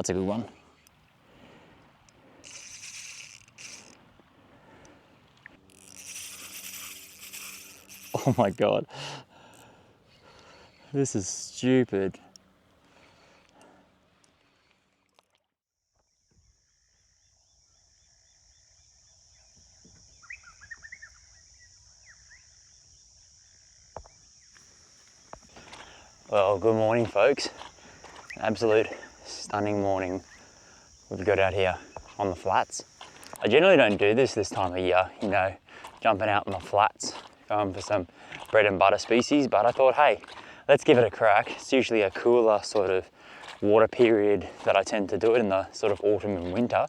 That's a good one. Oh my God. This is stupid. Well, good morning, folks. Absolute stunning morning we've got out here on the flats. I generally don't do this time of year, you know, jumping out in the flats, going for some bread and butter species, but I thought, hey, let's give it a crack. It's usually a cooler sort of water period that I tend to do it in the sort of autumn and winter.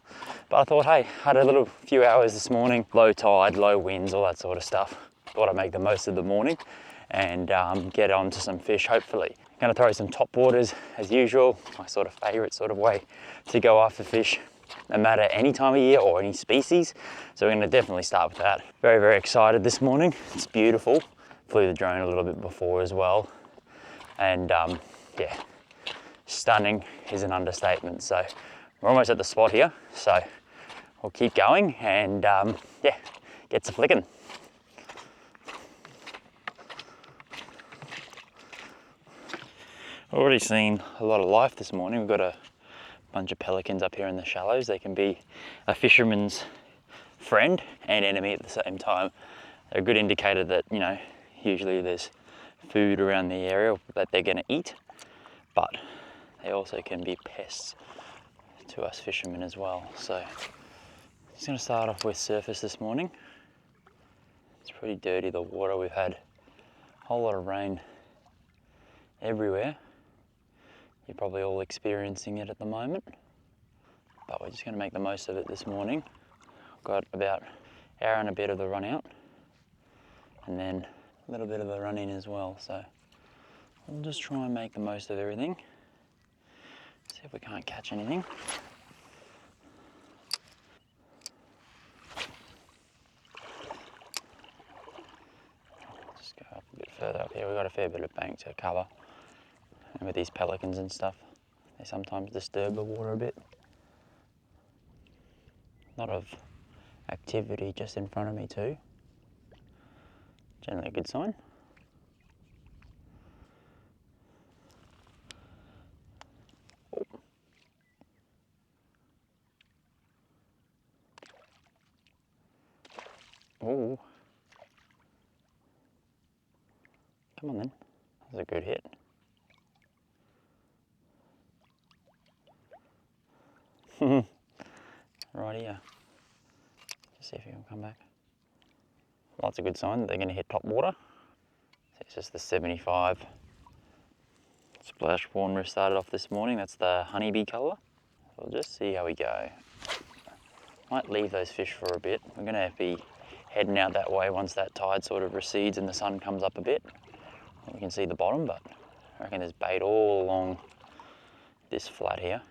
But I thought, hey, had a little few hours this morning, low tide, low winds, all that sort of stuff. Thought I'd make the most of the morning and get onto some fish, hopefully. Gonna throw some top waters as usual, my sort of favorite sort of way to go after fish, no matter any time of year or any species. So we're gonna definitely start with that. Very, very excited this morning. It's beautiful. Flew the drone a little bit before as well. And yeah, stunning is an understatement. So we're almost at the spot here. So we'll keep going and yeah, get to flicking. Already seen a lot of life this morning. We've got a bunch of pelicans up here in the shallows. They can be a fisherman's friend and enemy at the same time. They're a good indicator that, you know, usually there's food around the area that they're going to eat, but they also can be pests to us fishermen as well. So just going to start off with surface this morning. It's pretty dirty, the water. We've had a whole lot of rain everywhere. You're probably all experiencing it at the moment, but we're just going to make the most of it this morning. Got about an hour and a bit of the run out and then a little bit of the run in as well. So we'll just try and make the most of everything. See if we can't catch anything. Just go up a bit further up here. We've got a fair bit of bank to cover. And with these pelicans and stuff, they sometimes disturb the water a bit. A lot of activity just in front of me too. Generally a good sign. Oh. Come on then. That was a good hit. Right here. Just see if you can come back. Well, that's a good sign that they're going to hit top water. So it's just the 75 splash prawn we started off this morning. That's the honeybee colour. So we'll just see how we go. Might leave those fish for a bit. We're going to be heading out that way once that tide sort of recedes and the sun comes up a bit. We can see the bottom, but I reckon there's bait all along this flat here.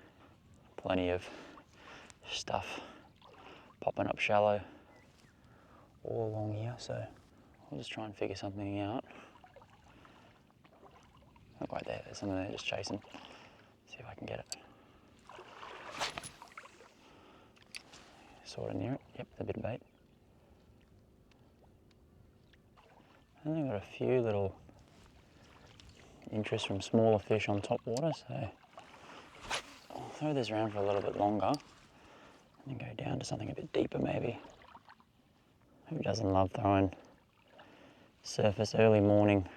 Plenty of stuff popping up shallow all along here, so I'll just try and figure something out. Look right there, there's something there just chasing. See if I can get it. Sort of near it. Yep, a bit of bait. And they've got a few little interest from smaller fish on top water, so I'll throw this around for a little bit longer and then go down to something a bit deeper maybe. Who doesn't love throwing surface early morning?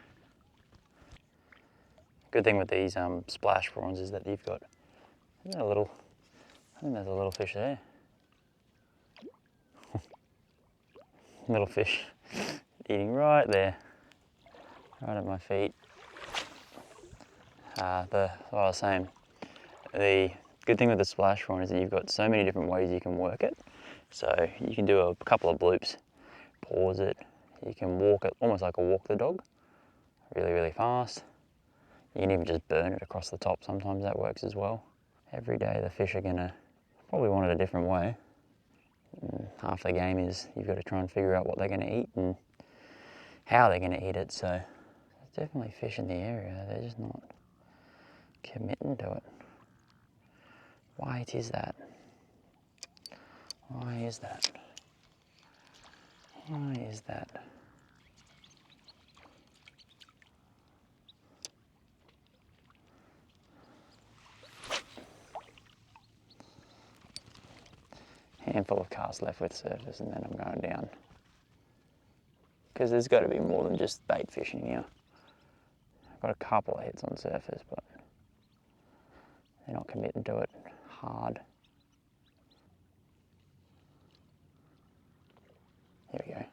Good thing with these splash prawns is that you've got a little, I think there's a little fish there. Little fish eating right there, right at my feet. What I was saying, the good thing with the splash prawn is that you've got so many different ways you can work it. So you can do a couple of bloops, pause it, you can walk it, almost like a walk the dog, really, really fast. You can even just burn it across the top, sometimes that works as well. Every day the fish are gonna probably want it a different way. And half the game is you've got to try and figure out what they're gonna eat and how they're gonna eat it. So there's definitely fish in the area, they're just not committing to it. Why is that? Why is that? Why is that? Handful of casts left with surface and then I'm going down. Because there's got to be more than just bait fishing here. I've got a couple of hits on surface, but they're not committing to it hard. Here we go.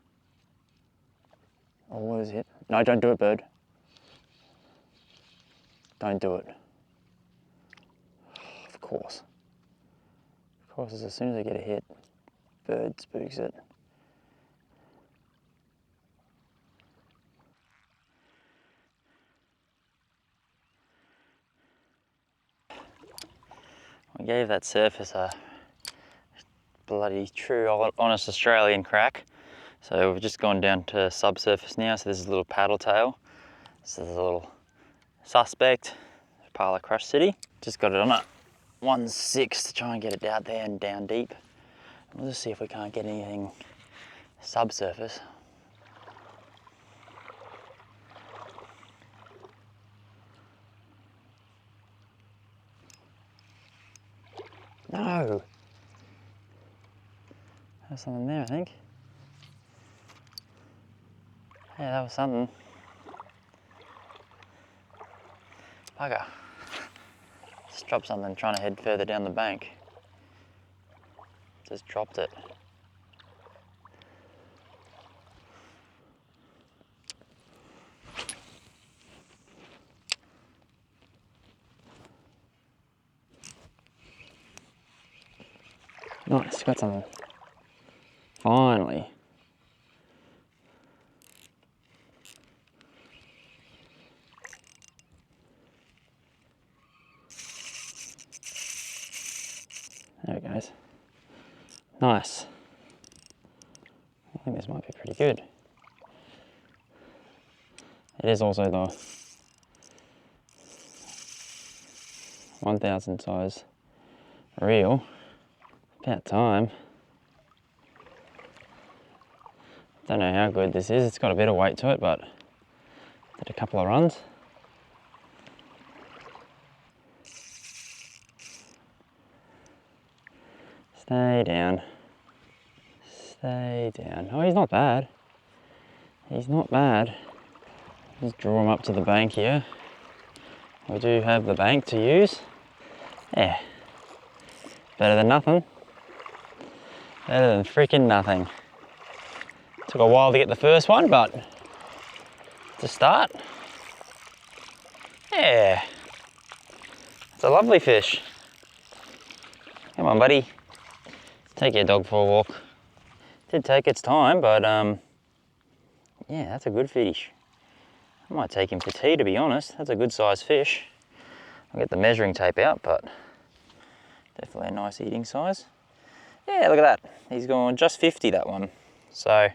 Oh, what is it? No, don't do it, bird. Don't do it. Of course. Of course, as soon as I get a hit, bird spooks it. I gave that surface a bloody true honest Australian crack. So we've just gone down to subsurface now. So this is a little paddle tail. This is a little suspect, Parla Crush City. Just got it on a 1/6 to try and get it out there and down deep. We'll just see if we can't get anything subsurface. No! There's something there, I think. Yeah, that was something. Bugger. Just dropped something trying to head further down the bank. Just dropped it. Nice, got something. Finally. There it goes. Nice. I think this might be pretty good. It is also the 1000 size reel. About time. Don't know how good this is. It's got a bit of weight to it, but did a couple of runs. Stay down. Stay down. Oh, he's not bad. He's not bad. Just draw him up to the bank here. We do have the bank to use. Yeah. Better than nothing. Better than freaking nothing. Took a while to get the first one, but to start, yeah. It's a lovely fish. Come on, buddy. Take your dog for a walk. Did take its time, but yeah, that's a good fish. I might take him for tea, to be honest. That's a good sized fish. I'll get the measuring tape out, but definitely a nice eating size. Yeah, look at that. He's gone just 50, that one. So,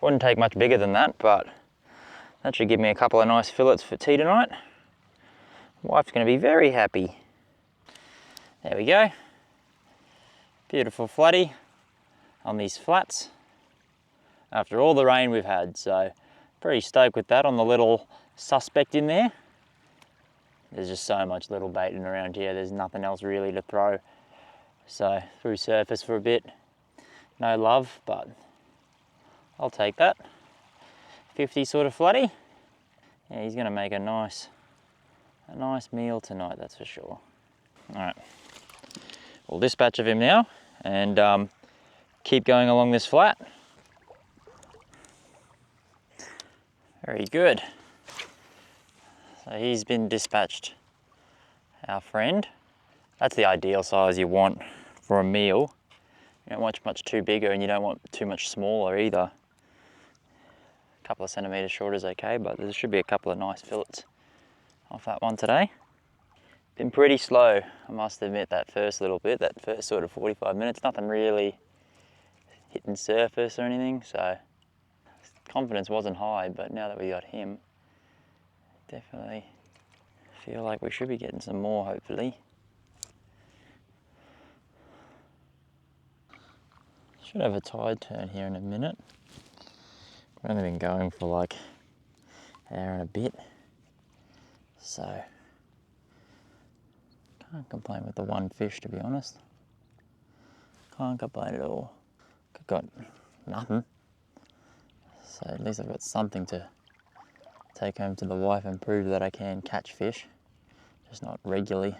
wouldn't take much bigger than that, but that should give me a couple of nice fillets for tea tonight. Wife's gonna be very happy. There we go. Beautiful flatty on these flats after all the rain we've had. So, pretty stoked with that on the little suspect in there. There's just so much little baiting around here. There's nothing else really to throw. So through surface for a bit. No love, but I'll take that. 50 sort of flatty. Yeah, he's gonna make a nice meal tonight, that's for sure. All right, we'll dispatch of him now and keep going along this flat. Very good. So he's been dispatched, our friend. That's the ideal size you want for a meal. You don't want much too bigger and you don't want too much smaller either. A couple of centimetres short is okay, but there should be a couple of nice fillets off that one today. Been pretty slow, I must admit, that first little bit, that first sort of 45 minutes, nothing really hitting surface or anything, so confidence wasn't high, but now that we got him, definitely feel like we should be getting some more, hopefully. Should have a tide turn here in a minute. We've only been going for like an hour and a bit, so can't complain with the one fish, to be honest. Can't complain at all. Got nothing, so at least I've got something to take home to the wife and prove that I can catch fish, just not regularly.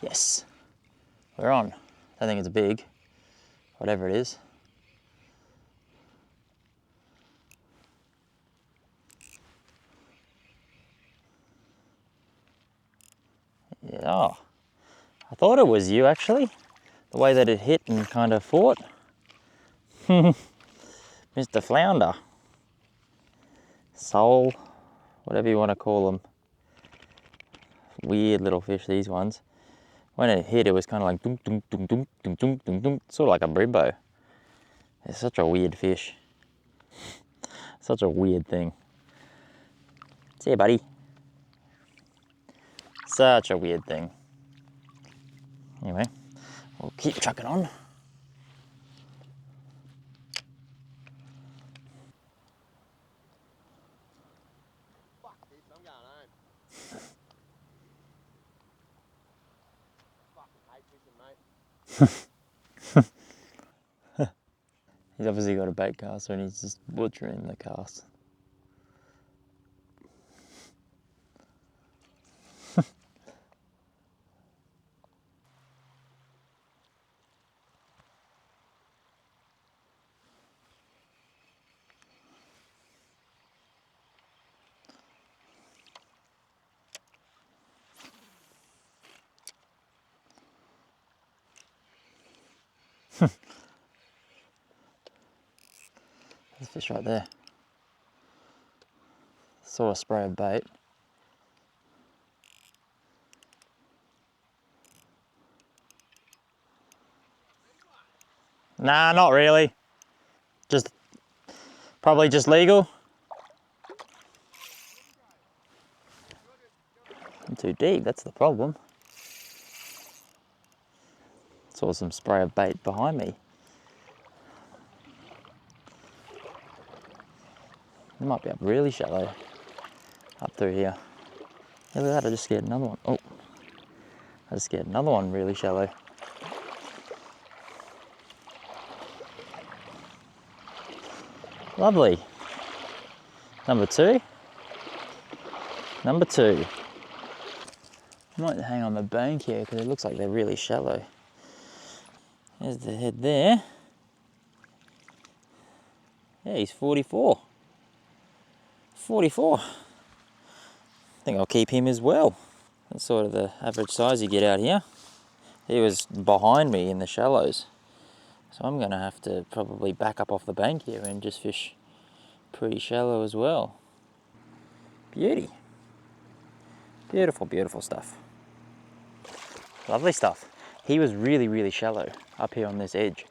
Yes, we're on. I think it's big, whatever it is. Yeah, oh, I thought it was you actually, the way that it hit and kind of fought. Mr. Flounder. Sole, whatever you want to call them. Weird little fish, these ones. When it hit, it was kind of like dunk, dunk, dunk, dunk, dunk, dunk, dunk, dunk, sort of like a brimbo. It's such a weird fish. Such a weird thing. See ya, buddy. Such a weird thing. Anyway, we'll keep chucking on. Fuck this, I'm going home. Fucking hate fishing, mate. He's obviously got a bait caster and he's just butchering the cast. There's a fish right there. Saw a spray of bait. Nah, not really. Just, probably just legal. I'm too deep, that's the problem. Saw some spray of bait behind me. It might be up really shallow, up through here. Look at that, I just scared another one. Oh, I just scared another one really shallow. Lovely. Number two. Number two. I might hang on the bank here because it looks like they're really shallow. There's the head there. Yeah, he's 44. 44. I think I'll keep him as well. That's sort of the average size you get out here. He was behind me in the shallows. So I'm gonna have to probably back up off the bank here and just fish pretty shallow as well. Beauty. Beautiful, beautiful stuff. Lovely stuff. He was really, really shallow up here on this edge.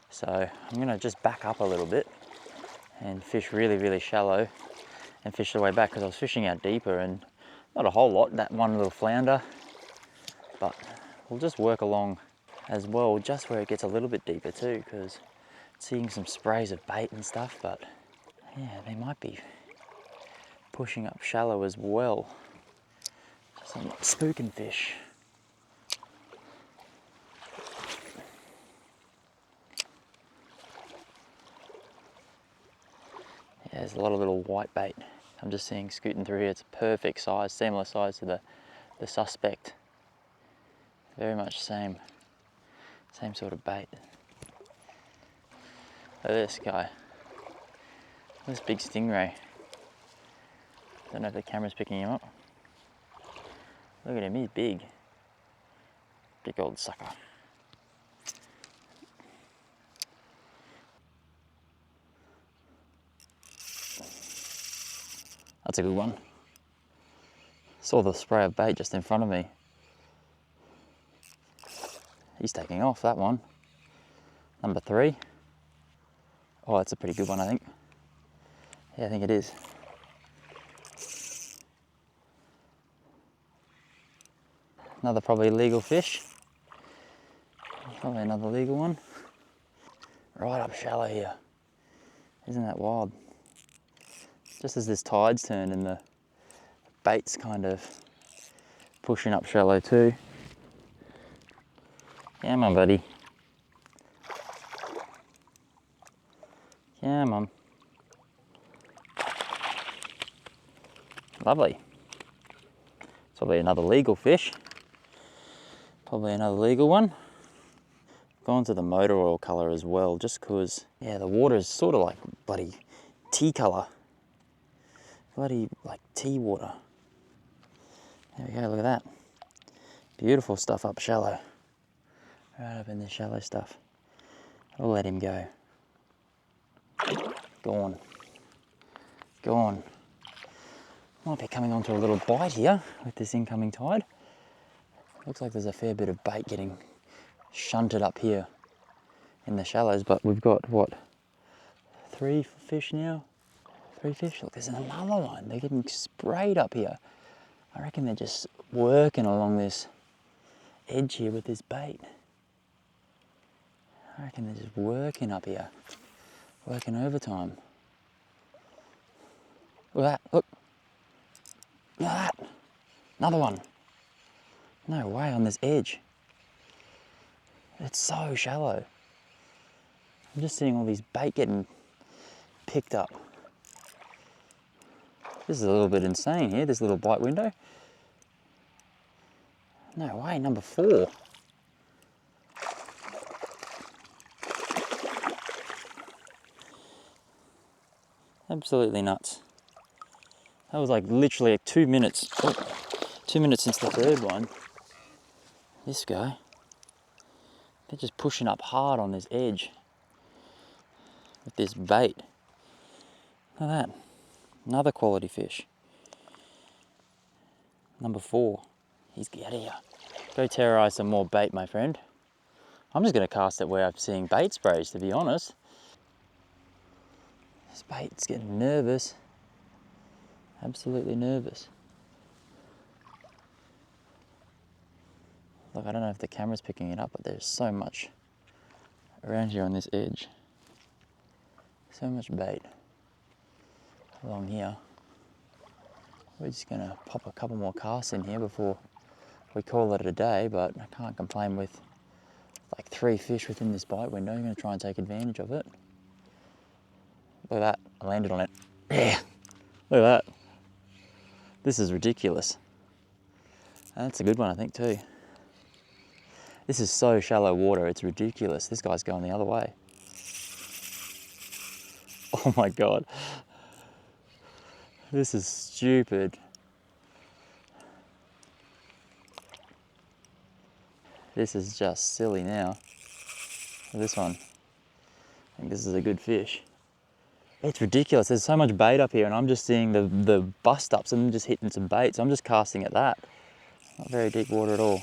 So I'm gonna just back up a little bit and fish really, really shallow and fish the way back because I was fishing out deeper and not a whole lot, that one little flounder, but we'll just work along as well, just where it gets a little bit deeper too, because seeing some sprays of bait and stuff, but yeah, they might be pushing up shallow as well. Just I'm not spooking fish. Yeah, there's a lot of little white bait I'm just seeing scooting through here. It's a perfect size, similar size to the suspect. Very much same sort of bait. Look at this guy. This big stingray. Don't know if the camera's picking him up. Look at him, he's big. Big old sucker. That's a good one. Saw the spray of bait just in front of me. He's taking off, that one. Number 3. Oh, that's a pretty good one, I think. Yeah, I think it is. Another probably legal fish. Probably another legal one. Right up shallow here. Isn't that wild? Just as this tide's turned and the bait's kind of pushing up shallow too. Come on, buddy. Come on. Lovely. It's probably another legal fish. Probably another legal one. Gone to the motor oil colour as well, just because, yeah, the water is sort of like bloody tea colour. Bloody like tea water. There we go, look at that. Beautiful stuff up shallow. Right up in the shallow stuff. I'll let him go. Gone. Gone. Might be coming onto a little bite here with this incoming tide. Looks like there's a fair bit of bait getting shunted up here in the shallows, but we've got, what, 3 fish now? 3 fish? Look, there's another one. They're getting sprayed up here. I reckon they're just working along this edge here with this bait. I reckon they're just working up here. Working overtime. Look at that, look. Look at that. Another one. No way, on this edge. It's so shallow. I'm just seeing all these bait getting picked up. This is a little bit insane here, this little bite window. No way, number 4. Absolutely nuts. That was like literally 2 minutes. Oh, 2 minutes since the 3rd one. This guy. They're just pushing up hard on this edge with this bait. Look at that. Another quality fish. Number 4. He's out of here. Go terrorise some more bait, my friend. I'm just going to cast it where I'm seeing bait sprays, to be honest. This bait's getting nervous. Absolutely nervous. Look, I don't know if the camera's picking it up, but there's so much around here on this edge. So much bait along here. We're just going to pop a couple more casts in here before we call it a day, but I can't complain with like 3 fish within this bite window. I'm going to try and take advantage of it. Look at that, I landed on it. Yeah, look at that. This is ridiculous. That's a good one, I think, too. This is so shallow water, it's ridiculous. This guy's going the other way. Oh my God. This is stupid. This is just silly now. This one, I think this is a good fish. It's ridiculous, there's so much bait up here and I'm just seeing the bust ups and just hitting some bait, so I'm just casting at that. Not very deep water at all.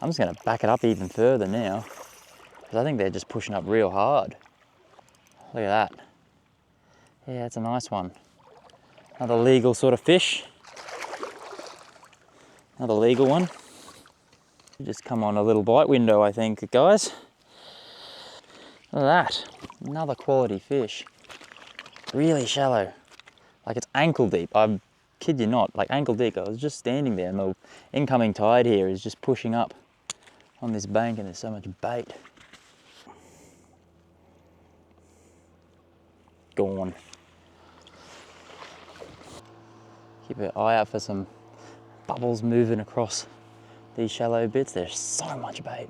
I'm just going to back it up even further now, because I think they're just pushing up real hard. Look at that. Yeah, it's a nice one. Another legal sort of fish. Another legal one. Just come on a little bite window, I think, guys. Look at that. Another quality fish. Really shallow. Like it's ankle deep. I kid you not, like ankle deep. I was just standing there and the incoming tide here is just pushing up on this bank and there's so much bait. Gone. Keep an eye out for some bubbles moving across these shallow bits. There's so much bait.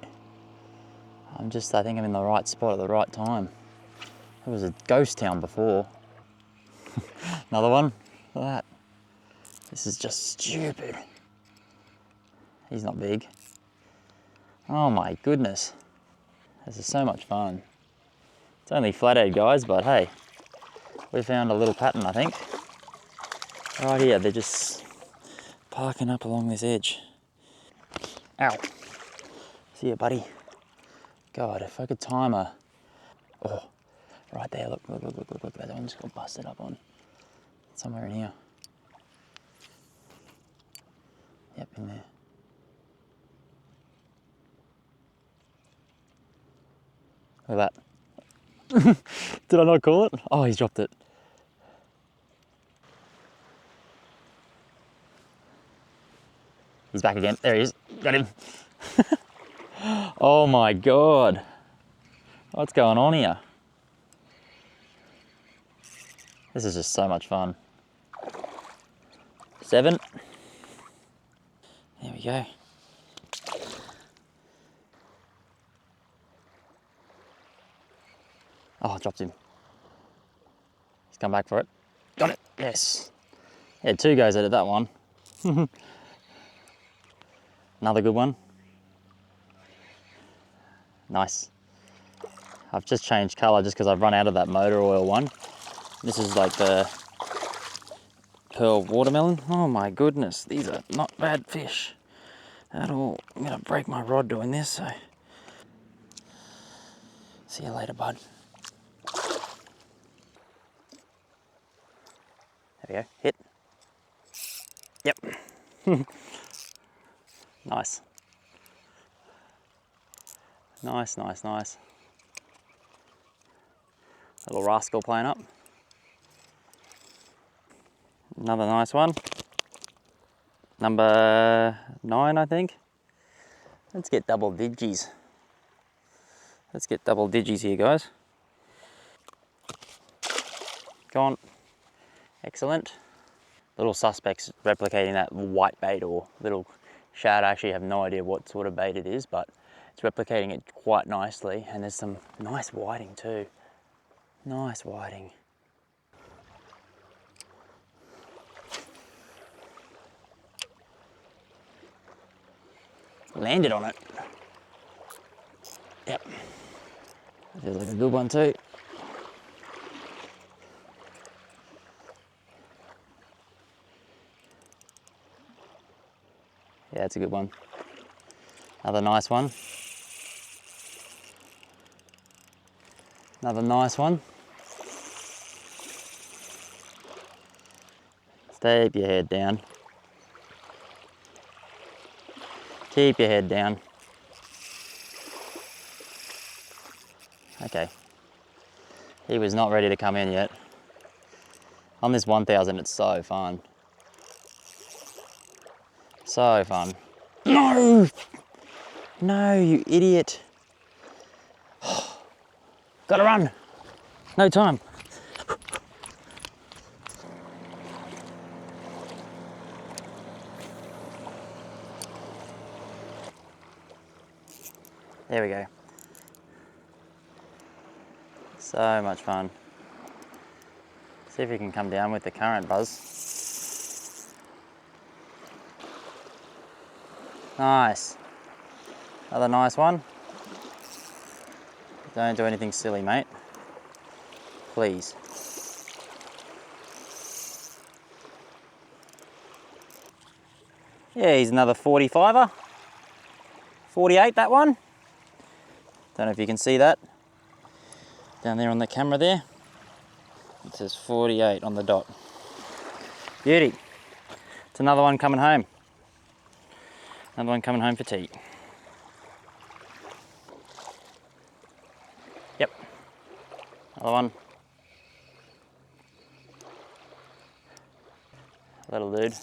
I think I'm in the right spot at the right time. It was a ghost town before. Another one. Look at that. This is just stupid. He's not big. Oh my goodness. This is so much fun. It's only flathead, guys, but hey, we found a little pattern, I think. Right here, they're just parking up along this edge. Ow. See ya, buddy. God, if I could time a... Oh, right there, look, that one just got busted up on. Somewhere in here. Yep, in there. Look at that. Did I not call it? Oh, he's dropped it. He's back again. There he is. Got him. Oh my God. What's going on here? This is just so much fun. 7. There we go. Oh, I dropped him. He's come back for it. Got it. Yes. Yeah, 2 goes at it, that one. Another good one. Nice. I've just changed colour just because I've run out of that motor oil one. This is like the pearl watermelon. Oh my goodness, these are not bad fish at all. I'm gonna break my rod doing this, so. See you later, bud. There we go, hit. Yep. Nice. Nice, nice, nice. Little rascal playing up. Another nice one. Number 9, I think. Let's get double digis. Let's get double digis here, guys. Go on. Excellent. Little suspects replicating that white bait or little shad. I actually have no idea what sort of bait it is, but it's replicating it quite nicely. And there's some nice whiting too. Nice whiting. Landed on it. Yep. Feels like a good one too. Yeah, it's a good one. Another nice one. Another nice one. Keep your head down. Keep your head down. Okay. He was not ready to come in yet. On this 1000, it's so fun. So fun. No! No, you idiot. Gotta run. No time. There we go. So much fun. See if you can come down with the current, Buzz. Nice. Another nice one. Don't do anything silly, mate. Please. Yeah, he's another 45er. 48, that one. Don't know if you can see that. Down there on the camera there. It says 48 on the dot. Beauty. It's another one coming home. Another one coming home for tea. Yep. Another one. Little dude.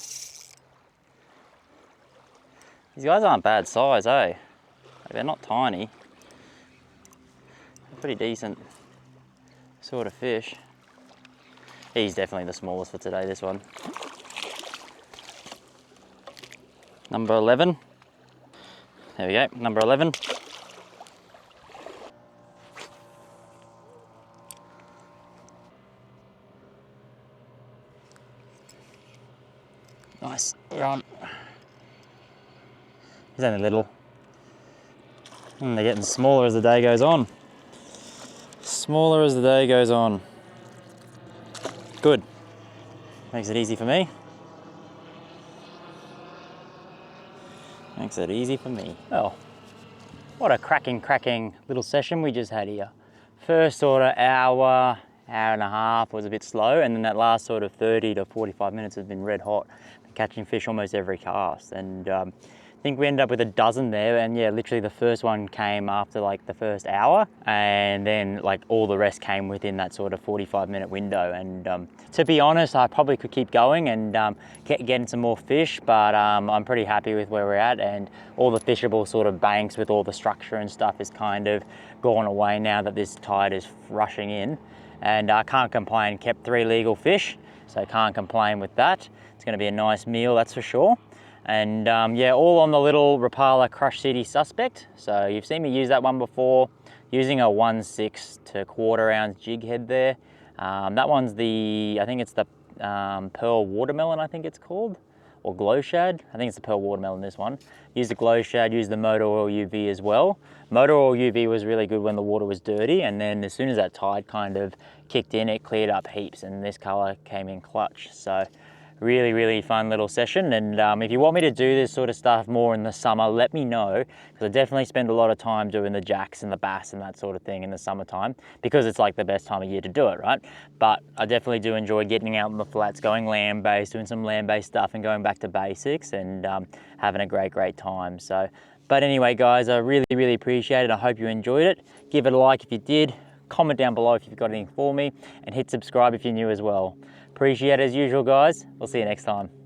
These guys aren't bad size, eh? They're not tiny. They're pretty decent sort of fish. He's definitely the smallest for today, this one. Number 11. There we go, number 11. Nice, you're on. He's only little. And they're getting smaller as the day goes on. Smaller as the day goes on. Good. Makes it easy for me. Makes it easy for me. Well, what a cracking little session we just had here. First sort of hour and a half was a bit slow, and then that last sort of 30 to 45 minutes has been red hot. catching fish almost every cast. And I think we ended up with a dozen there, and yeah, literally the first one came after like the first hour, and then like all the rest came within that sort of 45-minute window. And to be honest, I probably could keep going and getting some more fish, but I'm pretty happy with where we're at, and all the fishable sort of banks with all the structure and stuff is kind of gone away now that this tide is rushing in. And I can't complain, kept 3 legal fish, so can't complain with that. It's gonna be a nice meal, that's for sure. And yeah, all on the little Rapala Crush City Suspect. So you've seen me use that one before, using a 1/6 to 1/4 ounce jig head there. That one's I think it's the Pearl Watermelon, I think it's called, or Glow Shad. I think it's the Pearl Watermelon, this one. Use the Glow Shad, use the Motor Oil UV as well. Motor Oil UV was really good when the water was dirty, and then as soon as that tide kind of kicked in, it cleared up heaps, and this color came in clutch. So really, really fun little session. And if you want me to do this sort of stuff more in the summer, let me know, because I definitely spend a lot of time doing the jacks and the bass and that sort of thing in the summertime, because it's like the best time of year to do it, right? But I definitely do enjoy getting out in the flats, going land-based, doing some land-based stuff and going back to basics, and having a great time. So, but anyway, guys, I really, really appreciate it. I hope you enjoyed it. Give it a like if you did. Comment down below if you've got anything for me, and hit subscribe if you're new as well. Appreciate it as usual, guys. We'll see you next time.